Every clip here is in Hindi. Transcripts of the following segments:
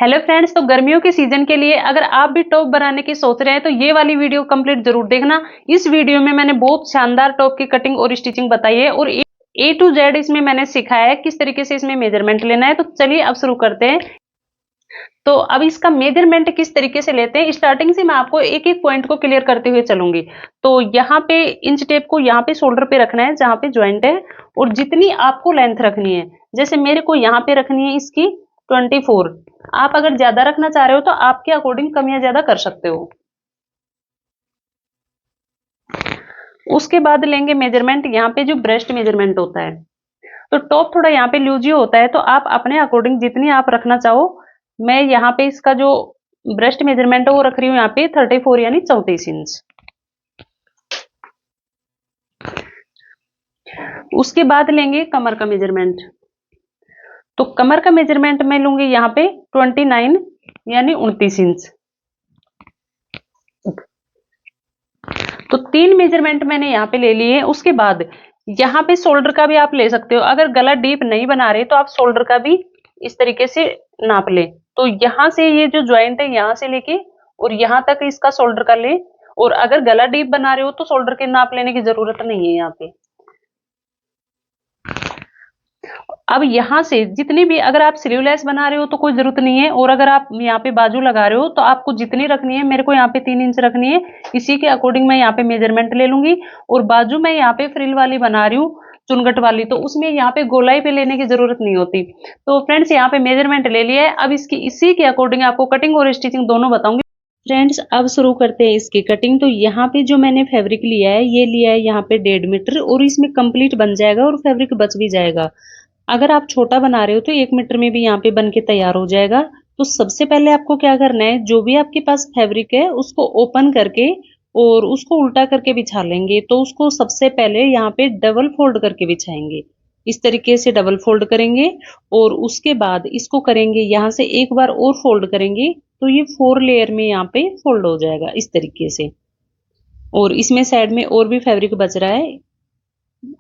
हेलो फ्रेंड्स, तो गर्मियों के सीजन के लिए अगर आप भी टॉप बनाने की सोच रहे हैं तो ये वाली वीडियो कंप्लीट जरूर देखना। इस वीडियो में मैंने बहुत शानदार टॉप की कटिंग और स्टिचिंग बताई है और ए टू जेड इसमें मैंने सिखाया है किस तरीके से इसमें मेजरमेंट लेना है। तो चलिए अब शुरू करते हैं। तो अब इसका मेजरमेंट किस तरीके से लेते हैं, स्टार्टिंग से मैं आपको एक एक पॉइंट को क्लियर करते हुए चलूंगी। तो यहाँ पे इंच टेप को यहाँ पे शोल्डर पे रखना है जहाँ पे ज्वाइंट है, और जितनी आपको लेंथ रखनी है, जैसे मेरे को यहाँ पे रखनी है इसकी 24। आप अगर ज्यादा रखना चाह रहे हो तो आपके अकॉर्डिंग कम या ज्यादा कर सकते हो। उसके बाद लेंगे मेजरमेंट, यहाँ पे जो ब्रेस्ट मेजरमेंट होता है, तो टॉप थोड़ा यहाँ पे लूज ही होता है, तो आप अपने अकॉर्डिंग जितनी आप रखना चाहो। मैं यहाँ पे इसका जो ब्रेस्ट मेजरमेंट है वो रख रही हूँ यहाँ पे 34 यानी 34 इंच। उसके बाद लेंगे कमर का मेजरमेंट, तो कमर का मेजरमेंट मैं लूंगी यहाँ पे 29 यानी 29 इंच। तो 3 मेजरमेंट मैंने यहाँ पे ले लिए। उसके बाद यहाँ पे शोल्डर का भी आप ले सकते हो, अगर गला डीप नहीं बना रहे तो आप शोल्डर का भी इस तरीके से नाप ले। तो यहाँ से ये जो ज्वाइंट है यहाँ से लेके और यहाँ तक इसका शोल्डर का ले, और अगर गला डीप बना रहे हो तो शोल्डर के नाप लेने की जरूरत नहीं है यहाँ पे। अब यहाँ से जितनी भी, अगर आप स्लीवलेस बना रहे हो तो कोई जरूरत नहीं है, और अगर आप यहाँ पे बाजू लगा रहे हो तो आपको जितनी रखनी है, मेरे को यहाँ पे 3 इंच रखनी है, इसी के अकॉर्डिंग मैं यहाँ पे मेजरमेंट ले लूंगी। और बाजू मैं यहाँ पे फ्रिल वाली बना रही हूँ, चुनगट वाली, तो उसमें यहाँ पे गोलाई पे लेने की जरूरत नहीं होती। तो फ्रेंड्स यहाँ पे मेजरमेंट ले लिया है, अब इसकी इसी के अकॉर्डिंग आपको कटिंग और स्टिचिंग दोनों बताऊंगी। फ्रेंड्स अब शुरू करते हैं इसकी कटिंग। तो यहाँ पे जो मैंने फैब्रिक लिया है, ये लिया है यहाँ पे 1.5 मीटर, और इसमें कंप्लीट बन जाएगा और फैब्रिक बच भी जाएगा। अगर आप छोटा बना रहे हो तो 1 मीटर में भी यहाँ पे बन के तैयार हो जाएगा। तो सबसे पहले आपको क्या करना है, जो भी आपके पास फैब्रिक है उसको ओपन करके और उसको उल्टा करके बिछा लेंगे। तो उसको सबसे पहले यहाँ पे डबल फोल्ड करके बिछाएंगे, इस तरीके से डबल फोल्ड करेंगे, और उसके बाद इसको करेंगे यहाँ से एक बार और फोल्ड करेंगे, तो ये 4 लेयर में यहाँ पे फोल्ड हो जाएगा इस तरीके से। और इसमें साइड में और भी फैब्रिक बच रहा है।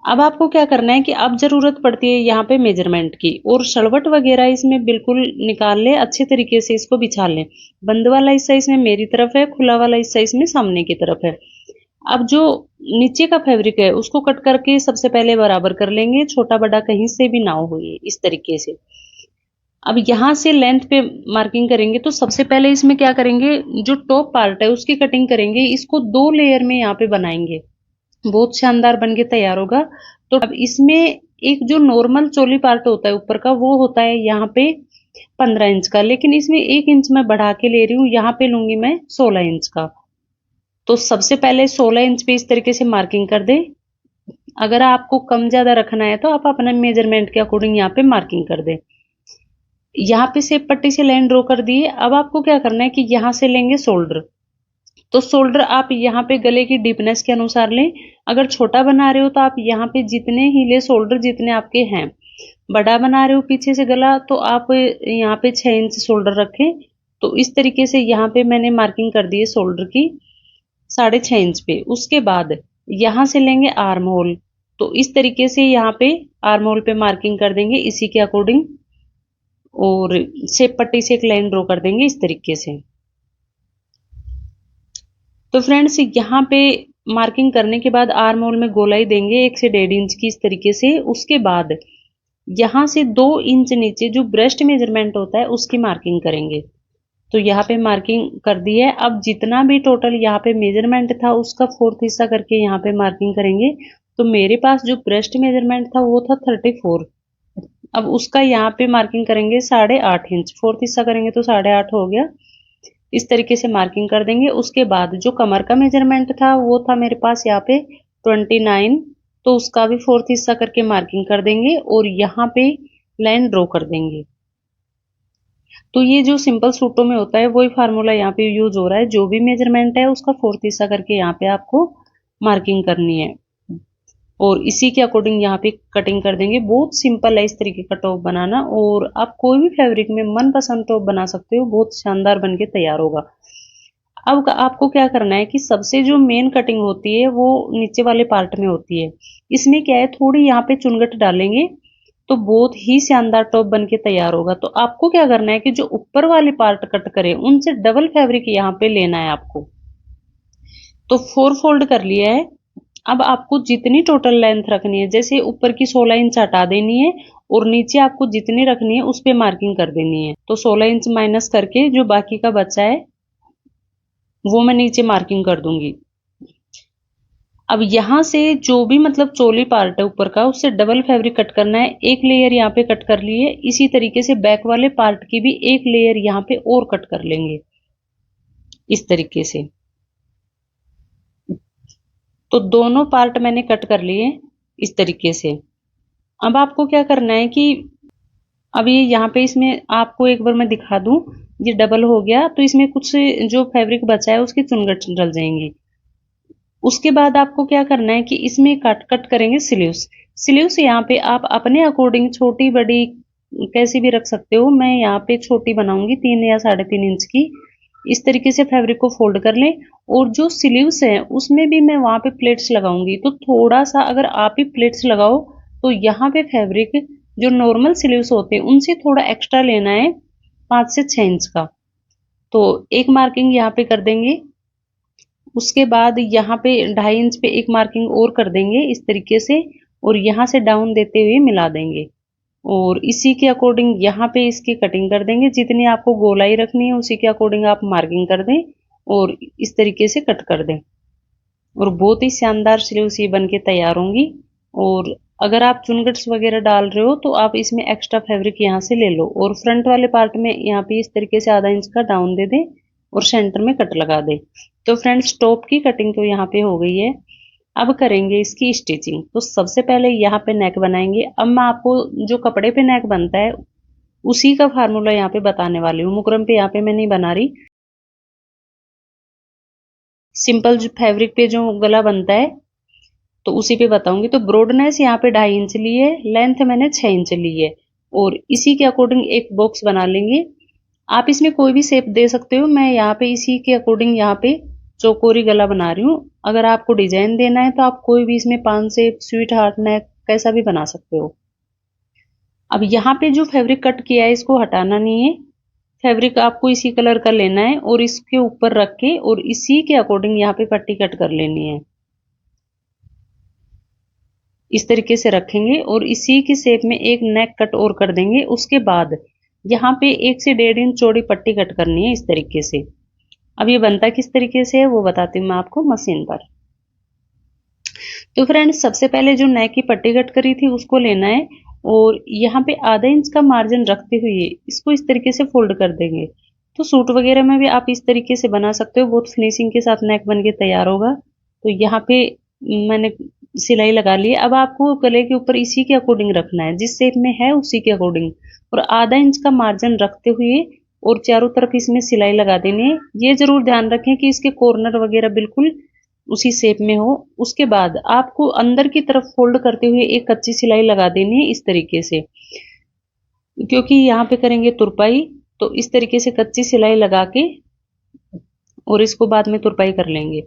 अब आपको क्या करना है कि अब जरूरत पड़ती है यहाँ पे मेजरमेंट की, और शलवट वगैरह इसमें बिल्कुल निकाल ले, अच्छे तरीके से इसको बिछा लें। बंद वाला हिस्सा इसमें मेरी तरफ है, खुला वाला हिस्सा इसमें सामने की तरफ है। अब जो नीचे का फैब्रिक है उसको कट करके सबसे पहले बराबर कर लेंगे, छोटा बड़ा कहीं से भी ना हो, ये इस तरीके से। अब यहाँ से लेंथ पे मार्किंग करेंगे, तो सबसे पहले इसमें क्या करेंगे, जो टॉप पार्ट है उसकी कटिंग करेंगे, इसको 2 लेयर में यहाँ पे बनाएंगे, बहुत शानदार बन के तैयार होगा। तो अब इसमें एक जो नॉर्मल चोली पार्ट होता है ऊपर का, वो होता है यहाँ पे 15 इंच का, लेकिन इसमें 1 इंच मैं बढ़ा के ले रही हूँ, यहाँ पे लूंगी मैं 16 इंच का। तो सबसे पहले 16 इंच पे इस तरीके से मार्किंग कर दे। अगर आपको कम ज्यादा रखना है तो आप अपने मेजरमेंट के अकॉर्डिंग यहाँ पे मार्किंग कर दे। यहाँ पे सेप पट्टी से लाइन ड्रॉ कर दिए। अब आपको क्या करना है कि यहाँ से लेंगे शोल्डर, तो शोल्डर आप यहाँ पे गले की डीपनेस के अनुसार लें। अगर छोटा बना रहे हो तो आप यहाँ पे जितने ही ले शोल्डर जितने आपके हैं। बड़ा बना रहे हो पीछे से गला, तो आप यहाँ पे 6 इंच शोल्डर रखें। तो इस तरीके से यहाँ पे मैंने मार्किंग कर दी है शोल्डर की 6.5 इंच पे। उसके बाद यहाँ से लेंगे आर्म होल, तो इस तरीके से यहाँ पे आर्म होल पे मार्किंग कर देंगे इसी के अकॉर्डिंग, और शेप पट्टी से एक लाइन ड्रॉ कर देंगे इस तरीके से। तो फ्रेंड्स यहाँ पे मार्किंग करने के बाद आर्म होल में गोलाई देंगे 1 से 1.5 इंच की इस तरीके से। उसके बाद यहाँ से 2 इंच नीचे जो ब्रेस्ट मेजरमेंट होता है उसकी मार्किंग करेंगे। तो यहाँ पे मार्किंग कर दी है। अब जितना भी टोटल यहाँ पे मेजरमेंट था उसका 4th हिस्सा करके यहाँ पे मार्किंग करेंगे। तो मेरे पास जो ब्रेस्ट मेजरमेंट था वो था 34, अब उसका यहाँ पे मार्किंग करेंगे 8.5 इंच, 4th हिस्सा करेंगे तो 8.5 हो गया, इस तरीके से मार्किंग कर देंगे। उसके बाद जो कमर का मेजरमेंट था वो था मेरे पास यहाँ पे 29, तो उसका भी 4th हिस्सा करके मार्किंग कर देंगे और यहाँ पे लाइन ड्रॉ कर देंगे। तो ये जो सिंपल सूटों में होता है वही फार्मूला यहाँ पे यूज हो रहा है, जो भी मेजरमेंट है उसका 4th हिस्सा करके यहाँ पे आपको मार्किंग करनी है, और इसी के अकॉर्डिंग यहाँ पे कटिंग कर देंगे। बहुत सिंपल है इस तरीके का टॉप बनाना, और आप कोई भी फैब्रिक में मनपसंद टॉप बना सकते हो, बहुत शानदार बन के तैयार होगा। अब आपको क्या करना है कि सबसे जो मेन कटिंग होती है वो नीचे वाले पार्ट में होती है। इसमें क्या है, थोड़ी यहाँ पे चुनगट डालेंगे, तो बहुत ही शानदार टॉप बन के तैयार होगा। तो आपको क्या करना है कि जो ऊपर वाले पार्ट कट करे उनसे डबल फैब्रिक यहाँ पे लेना है आपको। तो 4 फोल्ड कर लिया है। अब आपको जितनी टोटल लेंथ रखनी है, जैसे ऊपर की 16 इंच हटा देनी है और नीचे आपको जितनी रखनी है उस पे मार्किंग कर देनी है। तो 16 इंच माइनस करके जो बाकी का बचा है वो मैं नीचे मार्किंग कर दूंगी। अब यहाँ से जो भी मतलब चोली पार्ट है ऊपर का उससे डबल फैब्रिक कट करना है। एक लेयर यहाँ पे कट कर लिए, इसी तरीके से बैक वाले पार्ट की भी एक लेयर यहाँ पे और कट कर लेंगे इस तरीके से। तो दोनों पार्ट मैंने कट कर लिए इस तरीके से। अब आपको क्या करना है कि अब ये यहाँ पे इसमें आपको एक बार मैं दिखा दूं, ये डबल हो गया तो इसमें कुछ जो फैब्रिक बचा है उसकी चुनगट डल जाएंगी। उसके बाद आपको क्या करना है कि इसमें कट करेंगे स्लीव्स। स्लीव्स यहाँ पे आप अपने अकॉर्डिंग छोटी बड़ी कैसी भी रख सकते हो। मैं यहाँ पे छोटी बनाऊंगी 3 या 3.5 इंच की। इस तरीके से फैब्रिक को फोल्ड कर लें और जो स्लीव्स हैं उसमें भी मैं वहां पे प्लेट्स लगाऊंगी। तो थोड़ा सा अगर आप ही प्लेट्स लगाओ तो यहाँ पे फैब्रिक जो नॉर्मल स्लीव्स होते हैं उनसे थोड़ा एक्स्ट्रा लेना है 5 से 6 इंच का। तो एक मार्किंग यहाँ पे कर देंगे। उसके बाद यहाँ पे 2.5 इंच पे एक मार्किंग और कर देंगे इस तरीके से और यहाँ से डाउन देते हुए मिला देंगे और इसी के अकॉर्डिंग यहाँ पे इसकी कटिंग कर देंगे। जितनी आपको गोलाई रखनी है उसी के अकॉर्डिंग आप मार्किंग कर दें और इस तरीके से कट कर दें और बहुत ही शानदार स्लीव्स ये बन के तैयार होंगी। और अगर आप चुनगट्स वगैरह डाल रहे हो तो आप इसमें एक्स्ट्रा फैब्रिक यहाँ से ले लो और फ्रंट वाले पार्ट में यहाँ पे इस तरीके से आधा इंच का डाउन दे दें और सेंटर में कट लगा दें। तो फ्रेंड्स टॉप की कटिंग तो यहाँ पे हो गई है। अब करेंगे इसकी स्टिचिंग। तो सबसे पहले यहाँ पे नेक बनाएंगे। अब मैं आपको जो कपड़े पे नेक बनता है उसी का फार्मूला यहाँ पे बताने वाली हूँ। मुकरम पे यहाँ पे मैं नहीं बना रही, सिंपल जो फैब्रिक पे जो गला बनता है तो उसी पे बताऊंगी। तो ब्रॉडनेस यहाँ पे 2.5 इंच ली है, लेंथ मैंने 6 इंच ली है और इसी के अकॉर्डिंग एक बॉक्स बना लेंगे। आप इसमें कोई भी शेप दे सकते हो। मैं यहाँ पे इसी के अकॉर्डिंग यहाँ पे चौकोरी गला बना रही हूँ। अगर आपको डिजाइन देना है तो आप कोई भी इसमें पान शेप, स्वीट हार्ट नेक कैसा भी बना सकते हो। अब यहाँ पे जो फैब्रिक कट किया है इसको हटाना नहीं है। फैब्रिक आपको इसी कलर का लेना है और इसके ऊपर रख के और इसी के अकॉर्डिंग यहाँ पे पट्टी कट कर लेनी है। इस तरीके से रखेंगे और इसी की शेप में एक नेक कट और कर देंगे। उसके बाद यहाँ पे 1 से 1.5 इंच चौड़ी पट्टी कट करनी है इस तरीके से। अब ये बनता किस तरीके से है वो बताती हूँ मैं आपको मशीन पर। तो फ्रेंड्स सबसे पहले जो नेक की पट्टी कट करी थी उसको लेना है और यहाँ पे आधा इंच का मार्जिन रखते हुए इसको इस तरीके से फोल्ड कर देंगे। तो सूट वगैरह में भी आप इस तरीके से बना सकते हो, बहुत फिनिशिंग के साथ नेक बन के तैयार होगा। तो यहाँ पे मैंने सिलाई लगा ली है। अब आपको गले के ऊपर इसी के अकॉर्डिंग रखना है, जिस शेप में है उसी के अकॉर्डिंग और आधा इंच का मार्जिन रखते हुए और चारों तरफ इसमें सिलाई लगा देनी है। ये जरूर ध्यान रखें कि इसके कॉर्नर वगैरह बिल्कुल उसी शेप में हो। उसके बाद आपको अंदर की तरफ फोल्ड करते हुए एक कच्ची सिलाई लगा देनी है इस तरीके से, क्योंकि यहाँ पे करेंगे तुरपाई। तो इस तरीके से कच्ची सिलाई लगा के और इसको बाद में तुरपाई कर लेंगे।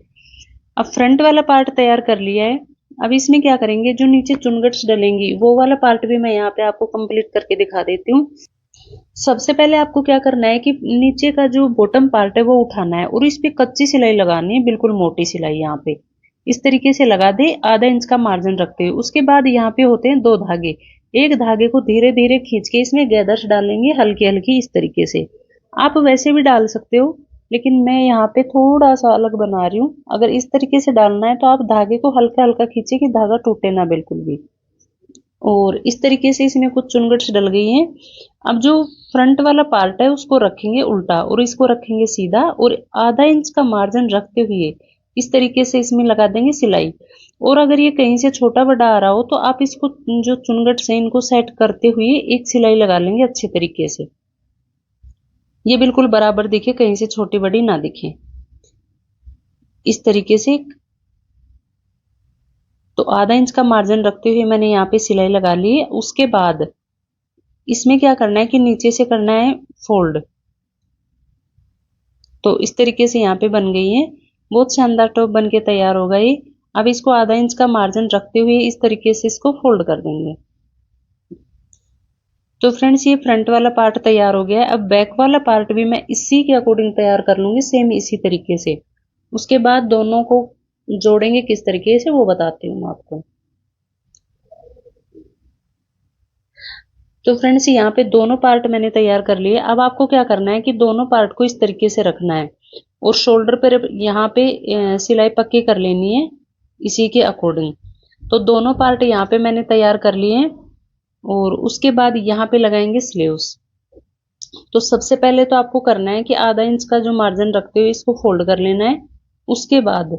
अब फ्रंट वाला पार्ट तैयार कर लिया है। अब इसमें क्या करेंगे, जो नीचे चुनगट्स डलेंगी वो वाला पार्ट भी मैं यहाँ पे आपको कंप्लीट करके दिखा देती हूँ। सबसे पहले आपको क्या करना है कि नीचे का जो बॉटम पार्ट है वो उठाना है और इस पे कच्ची सिलाई लगानी है, बिल्कुल मोटी सिलाई यहाँ पे इस तरीके से लगा दे, आधा इंच का मार्जिन रखते हुए। उसके बाद यहाँ पे होते हैं 2 धागे। एक धागे को धीरे धीरे खींच के इसमें गैदर्स डालेंगे हल्की हल्की इस तरीके से। आप वैसे भी डाल सकते हो लेकिन मैं यहाँ पे थोड़ा सा अलग बना रही हूँ। अगर इस तरीके से डालना है तो आप धागे को हल्का हल्का खींचे कि धागा टूटे ना बिल्कुल भी। और इस तरीके से इसमें कुछ चुनगट्स डल गई हैं। अब जो फ्रंट वाला पार्ट है उसको रखेंगे उल्टा और इसको रखेंगे सीधा और आधा इंच का मार्जिन रखते हुए इस तरीके से इसमें लगा देंगे सिलाई। और अगर ये कहीं से छोटा बड़ा आ रहा हो तो आप इसको जो चुनगट्स हैं इनको सेट करते हुए एक सिलाई लगा लेंगे अच्छे तरीके से, ये बिल्कुल बराबर दिखे, कहीं से छोटी बड़ी ना दिखे इस तरीके से। तो आधा इंच का मार्जिन रखते हुए मैंने यहाँ पे सिलाई लगा ली है। उसके बाद इसमें क्या करना है कि नीचे से करना है फोल्ड। तो इस तरीके से यहाँ पे बन गई है, बहुत शानदार टॉप बन के तैयार हो गई। अब इसको आधा इंच का मार्जिन रखते हुए इस तरीके से इसको फोल्ड कर देंगे। तो फ्रेंड्स ये फ्रंट वाला पार्ट तैयार हो गया है। अब बैक वाला पार्ट भी मैं इसी के अकॉर्डिंग तैयार कर लूंगी, सेम इसी तरीके से। उसके बाद दोनों को जोड़ेंगे किस तरीके से वो बताती हूँ मैं आपको। तो फ्रेंड्स यहाँ पे दोनों पार्ट मैंने तैयार कर लिए। अब आपको क्या करना है कि दोनों पार्ट को इस तरीके से रखना है और शोल्डर पर यहाँ पे सिलाई पक्की कर लेनी है इसी के अकॉर्डिंग। तो दोनों पार्ट यहाँ पे मैंने तैयार कर लिए हैं और उसके बाद यहाँ पे लगाएंगे स्लीव्स। तो सबसे पहले तो आपको करना है कि आधा इंच का जो मार्जिन रखते हो इसको फोल्ड कर लेना है। उसके बाद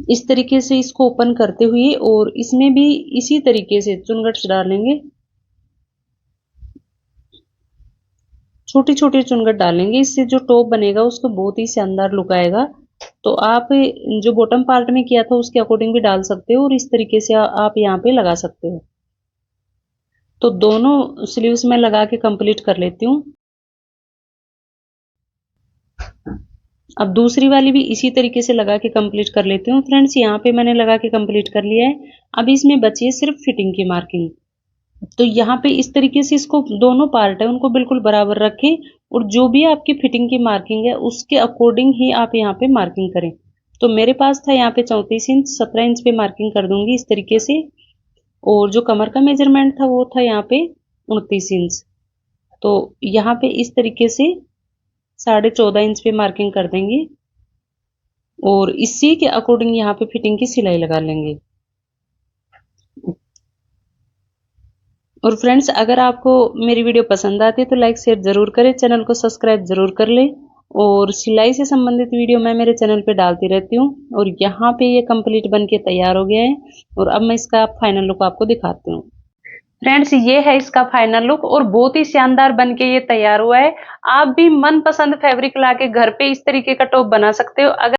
इस तरीके से इसको ओपन करते हुए और इसमें भी इसी तरीके से चुनगट्स डालेंगे, छोटी छोटी चुनगट डालेंगे। इससे जो टॉप बनेगा उसको बहुत ही शानदार लुक आएगा। तो आप जो बॉटम पार्ट में किया था उसके अकॉर्डिंग भी डाल सकते हो और इस तरीके से आप यहाँ पे लगा सकते हो। तो दोनों स्लीव्स में लगा के कंप्लीट कर लेती हूँ। अब दूसरी वाली भी इसी तरीके से लगा के कंप्लीट कर लेती हूँ। फ्रेंड्स यहाँ पे मैंने लगा के कंप्लीट कर लिया है। अब इसमें बची है सिर्फ फिटिंग की मार्किंग। तो यहाँ पे इस तरीके से इसको दोनों पार्ट है उनको बिल्कुल बराबर रखें और जो भी आपकी फिटिंग की मार्किंग है उसके अकॉर्डिंग ही आप यहाँ पे मार्किंग करें। तो मेरे पास था यहाँ पे 34 इंच, 17 इंच पे मार्किंग कर दूंगी इस तरीके से। और जो कमर का मेजरमेंट था वो था यहाँ पे 29 इंच। तो यहाँ पे इस तरीके से 14.5 इंच पे मार्किंग कर देंगे और इसी के अकॉर्डिंग यहाँ पे फिटिंग की सिलाई लगा लेंगे। और फ्रेंड्स अगर आपको मेरी वीडियो पसंद आती है तो लाइक शेयर जरूर करें, चैनल को सब्सक्राइब जरूर कर लें। और सिलाई से संबंधित वीडियो मैं मेरे चैनल पे डालती रहती हूँ। और यहाँ पे ये कंप्लीट बन के तैयार हो गया है और अब मैं इसका फाइनल लुक आपको दिखाती हूँ। फ्रेंड्स ये है इसका फाइनल लुक और बहुत ही शानदार बन के ये तैयार हुआ है। आप भी मनपसंद फैब्रिक लाके घर पे इस तरीके का टॉप बना सकते हो। अगर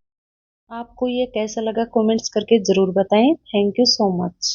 आपको ये कैसा लगा कमेंट्स करके जरूर बताएं। Thank you so much.